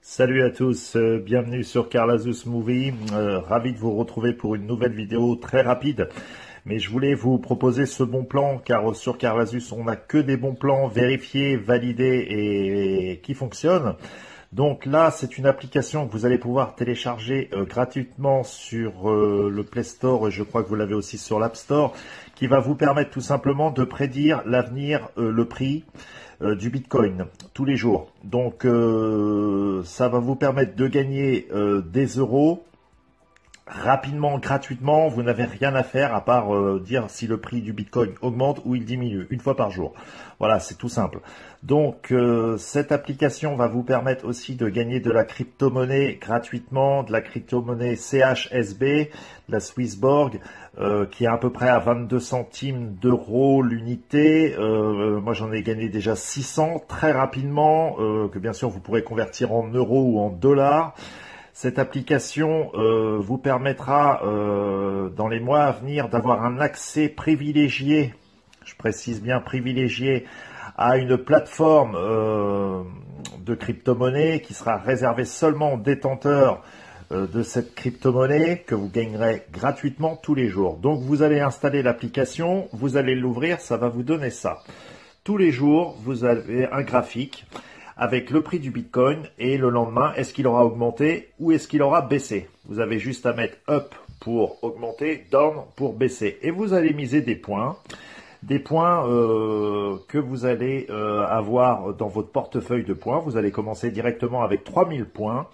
Salut à tous, bienvenue sur Karl Azus Movie, ravi de vous retrouver pour une nouvelle vidéo très rapide. Mais je voulais vous proposer ce bon plan, car sur Karl Azus, on n'a que des bons plans vérifiés, validés et qui fonctionnent. Donc là, c'est une application que vous allez pouvoir télécharger gratuitement sur le Play Store, et je crois que vous l'avez aussi sur l'App Store, qui va vous permettre tout simplement de prédire l'avenir, le prix du Bitcoin tous les jours. Donc ça va vous permettre de gagner des euros rapidement, gratuitement. Vous n'avez rien à faire à part dire si le prix du Bitcoin augmente ou il diminue une fois par jour. Voilà, c'est tout simple. Donc cette application va vous permettre aussi de gagner de la crypto-monnaie gratuitement, de la crypto-monnaie CHSB, de la Swissborg, qui est à peu près à 22 centimes d'euros l'unité. Moi j'en ai gagné déjà 600 très rapidement, que bien sûr vous pourrez convertir en euros ou en dollars. Cette application vous permettra dans les mois à venir d'avoir un accès privilégié, je précise bien privilégié, à une plateforme de crypto-monnaie qui sera réservée seulement aux détenteurs de cette crypto-monnaie que vous gagnerez gratuitement tous les jours. Donc vous allez installer l'application, vous allez l'ouvrir, ça va vous donner ça. Tous les jours, vous avez un graphique avec le prix du Bitcoin et le lendemain, est-ce qu'il aura augmenté ou est-ce qu'il aura baissé. Vous avez juste à mettre up pour augmenter, down pour baisser. Et vous allez miser des points que vous allez avoir dans votre portefeuille de points. Vous allez commencer directement avec 3000 points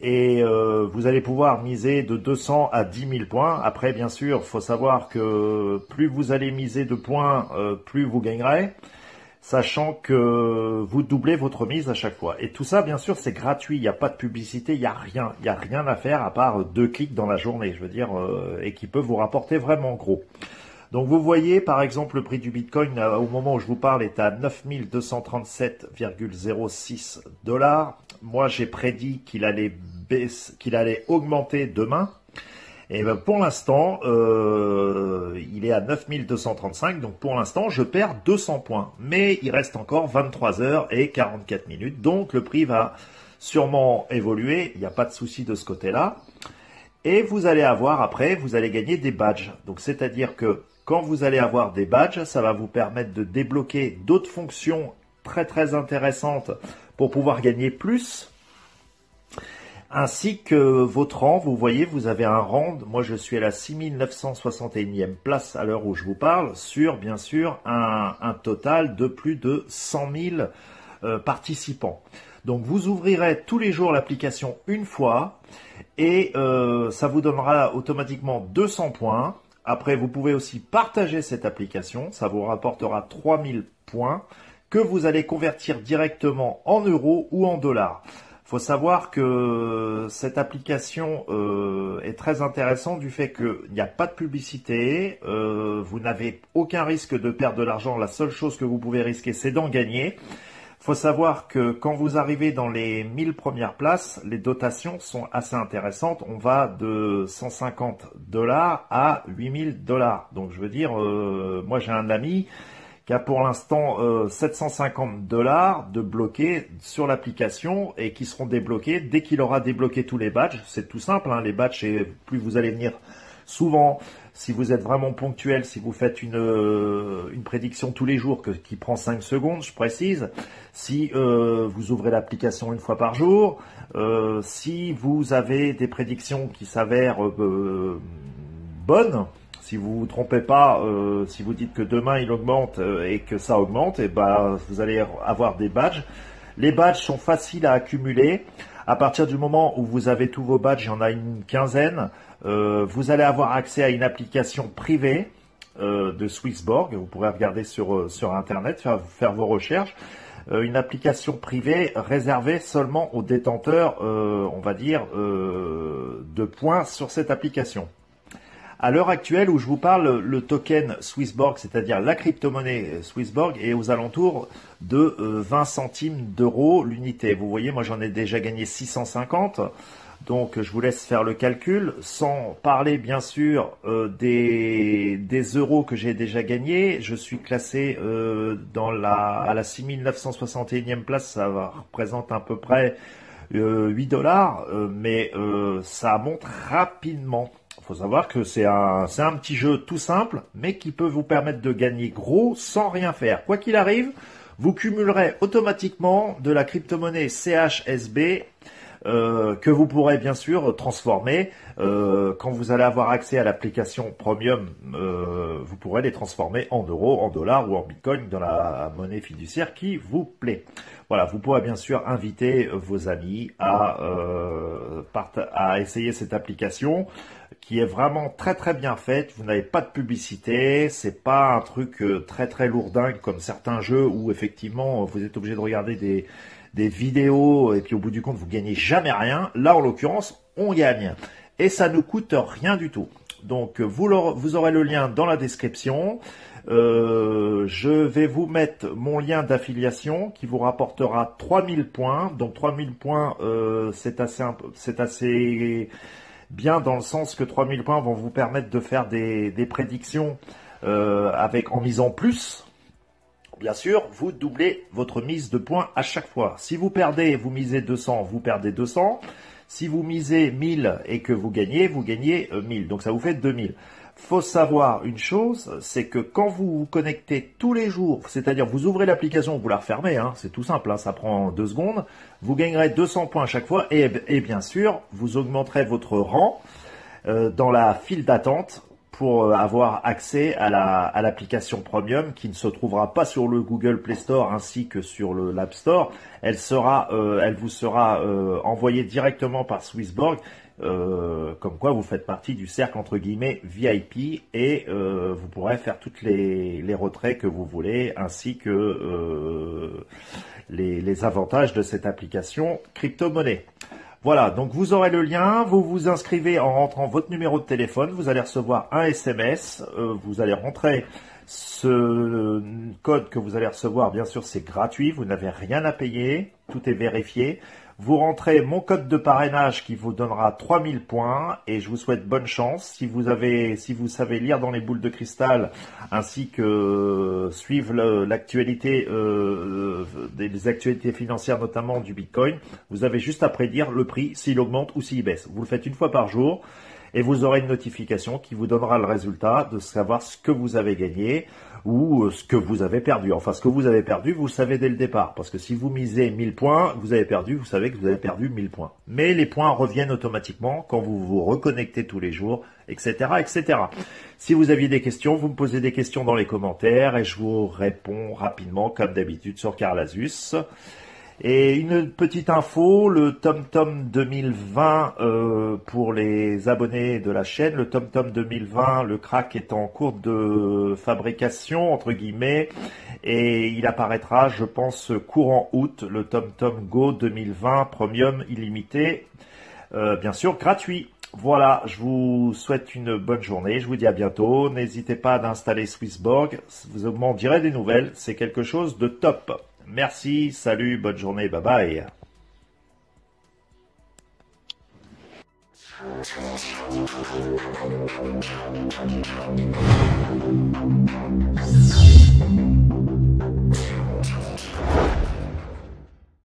et vous allez pouvoir miser de 200 à 10 000 points. Après, bien sûr, il faut savoir que plus vous allez miser de points, plus vous gagnerez, sachant que vous doublez votre mise à chaque fois. Et tout ça, bien sûr, c'est gratuit. Il n'y a pas de publicité, il n'y a rien à faire à part 2 clics dans la journée, je veux dire, et qui peut vous rapporter vraiment gros. Donc vous voyez, par exemple, le prix du Bitcoin, au moment où je vous parle, est à 9237,06 $. Moi, j'ai prédit qu'il allait augmenter demain. Et ben pour l'instant, il est à 9235, donc pour l'instant, je perds 200 points. Mais il reste encore 23 heures et 44 minutes, donc le prix va sûrement évoluer, il n'y a pas de souci de ce côté-là. Et vous allez avoir après, vous allez gagner des badges. Donc c'est-à-dire que quand vous allez avoir des badges, ça va vous permettre de débloquer d'autres fonctions très intéressantes pour pouvoir gagner plus. Ainsi que votre rang, vous voyez, vous avez un rang, moi je suis à la 6961e place à l'heure où je vous parle, sur bien sûr un total de plus de 100 000 participants. Donc vous ouvrirez tous les jours l'application une fois et ça vous donnera automatiquement 200 points. Après, vous pouvez aussi partager cette application, ça vous rapportera 3000 points que vous allez convertir directement en euros ou en dollars. Il faut savoir que cette application est très intéressante du fait qu'il n'y a pas de publicité, vous n'avez aucun risque de perdre de l'argent, la seule chose que vous pouvez risquer c'est d'en gagner. Il faut savoir que quand vous arrivez dans les 1000 premières places, les dotations sont assez intéressantes. On va de 150 $ à 8000 $. Donc je veux dire, moi j'ai un ami qui a pour l'instant 750 $ de bloqués sur l'application et qui seront débloqués dès qu'il aura débloqué tous les badges. C'est tout simple, hein, les badges, et plus vous allez venir souvent, si vous êtes vraiment ponctuel, si vous faites une prédiction tous les jours qui prend 5 secondes, je précise, si vous ouvrez l'application une fois par jour, si vous avez des prédictions qui s'avèrent bonnes, si vous vous trompez pas, si vous dites que demain il augmente et que ça augmente, et ben vous allez avoir des badges. Les badges sont faciles à accumuler. À partir du moment où vous avez tous vos badges, il y en a une quinzaine, vous allez avoir accès à une application privée de Swissborg. Vous pourrez regarder sur Internet, faire vos recherches. Une application privée réservée seulement aux détenteurs, on va dire, de points sur cette application. À l'heure actuelle où je vous parle, le token Swissborg, c'est-à-dire la crypto-monnaie Swissborg, est aux alentours de 20 centimes d'euros l'unité. Vous voyez, moi j'en ai déjà gagné 650. Donc je vous laisse faire le calcul, sans parler bien sûr des euros que j'ai déjà gagnés. Je suis classé à la 6961e place, ça représente à peu près 8 dollars, mais ça monte rapidement. Il faut savoir que c'est un petit jeu tout simple, mais qui peut vous permettre de gagner gros sans rien faire. Quoi qu'il arrive, vous cumulerez automatiquement de la crypto-monnaie CHSB que vous pourrez bien sûr transformer. Quand vous allez avoir accès à l'application Premium, vous pourrez les transformer en euros, en dollars ou en bitcoin dans la monnaie fiduciaire qui vous plaît. Voilà, vous pourrez bien sûr inviter vos amis à essayer cette application qui est vraiment très très bien faite. Vous n'avez pas de publicité, c'est pas un truc très très lourdingue comme certains jeux où effectivement vous êtes obligé de regarder des vidéos et puis au bout du compte vous gagnez jamais rien. Là en l'occurrence on gagne et ça ne coûte rien du tout. Donc vous aurez le lien dans la description. Je vais vous mettre mon lien d'affiliation qui vous rapportera 3000 points. Donc 3000 points c'est assez bien dans le sens que 3000 points vont vous permettre de faire des prédictions en misant plus. Bien sûr, vous doublez votre mise de points à chaque fois. Si vous perdez, vous misez 200, vous perdez 200. Si vous misez 1000 et que vous gagnez 1000. Donc ça vous fait 2000. Faut savoir une chose, c'est que quand vous vous connectez tous les jours, c'est-à-dire vous ouvrez l'application, vous la refermez, hein, c'est tout simple, hein, ça prend 2 secondes, vous gagnerez 200 points à chaque fois et bien sûr, vous augmenterez votre rang dans la file d'attente pour avoir accès à l'application Premium qui ne se trouvera pas sur le Google Play Store ainsi que sur l'App Store. Elle vous sera envoyée directement par Swissborg, comme quoi vous faites partie du cercle entre guillemets VIP et vous pourrez faire toutes les retraits que vous voulez ainsi que les avantages de cette application crypto-monnaie. Voilà, donc vous aurez le lien, vous vous inscrivez en rentrant votre numéro de téléphone, vous allez recevoir un SMS, vous allez rentrer ce code que vous allez recevoir, bien sûr c'est gratuit, vous n'avez rien à payer, tout est vérifié. Vous rentrez mon code de parrainage qui vous donnera 3000 points et je vous souhaite bonne chance. Si vous savez lire dans les boules de cristal ainsi que suivre l'actualité, des actualités financières notamment du Bitcoin, vous avez juste à prédire le prix s'il augmente ou s'il baisse. Vous le faites une fois par jour et vous aurez une notification qui vous donnera le résultat de savoir ce que vous avez gagné ou ce que vous avez perdu. Enfin, ce que vous avez perdu, vous le savez dès le départ. Parce que si vous misez 1000 points, vous avez perdu, vous savez que vous avez perdu 1000 points. Mais les points reviennent automatiquement quand vous vous reconnectez tous les jours, etc., etc. Si vous aviez des questions, vous me posez des questions dans les commentaires et je vous réponds rapidement, comme d'habitude, sur Carlasus. Et une petite info, le TomTom 2020 pour les abonnés de la chaîne, le TomTom 2020, le crack est en cours de fabrication entre guillemets et il apparaîtra, je pense, courant août, le TomTom Go 2020 Premium illimité, bien sûr gratuit. Voilà, je vous souhaite une bonne journée, je vous dis à bientôt, n'hésitez pas d'installer Swissborg, vous m'en direz des nouvelles, c'est quelque chose de top. Merci, salut, bonne journée, bye bye.